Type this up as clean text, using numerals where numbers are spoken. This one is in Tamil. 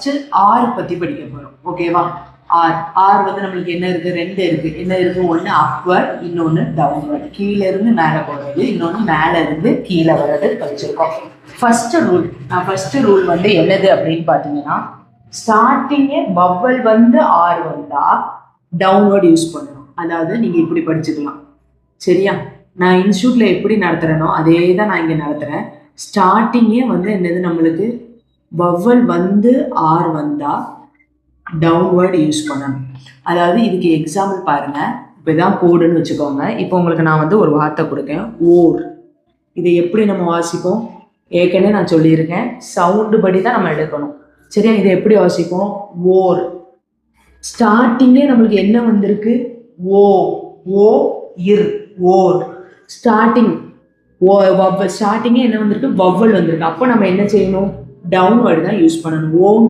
ஃபர்ஸ்ட் ஆர் பத்தி படிக்க போறோம். ஓகேவா? ஆர் வந்து நம்மளுக்கு என்ன இருக்கு? ரெண்டு இருக்கு. என்ன இருக்கு? ஒன்னு அப்வர்ட், இன்னொன்னு டவுன்வர்ட். கீழ இருந்து மேல போறது, இன்னொன்னு மேல இருந்து கீழே வர்றது படிச்சிருக்கோம். ஃபர்ஸ்ட் ரூல் வந்து என்னது அப்படின்னு பாத்தீங்கன்னா, ஸ்டார்டிங்கே வவ்வல் வந்து ஆர் வந்தா டவுன்வர்ட் யூஸ் பண்ணணும். அதாவது நீங்க இப்படி படிச்சுக்கலாம். சரியா? நான் இன்ஸ்டியூட்ல எப்படி நடத்துறேனோ அதே தான் நான் இங்க நடத்துறேன். ஸ்டார்டிங்கே வந்து என்னது, நம்மளுக்கு வவ்வல் வந்து ஆர் வந்தா டவுன்வர்ட் யூஸ் பண்ணணும். அதாவது இதுக்கு எக்ஸாம்பிள் பாருங்க. இப்போ இதான் கோடுன்னு வச்சுக்கோங்க. இப்போ உங்களுக்கு நான் வந்து ஒரு வார்த்தை கொடுக்கேன், ஓர். இதை எப்படி நம்ம வாசிப்போம்? ஏற்கனவே நான் சொல்லியிருக்கேன், சவுண்டு படி தான் நம்ம எடுக்கணும். சரியா? இதை எப்படி வாசிப்போம்? ஓர். ஸ்டார்டிங்கே நம்மளுக்கு என்ன வந்திருக்கு? ஓ ஓ இர், ஓர். ஸ்டார்டிங்கே என்ன வந்திருக்கு? வவ்வல் வந்திருக்கு. அப்போ நம்ம என்ன செய்யணும்? டவுன்வர்டு தான் யூஸ் பண்ணணும். ஓம்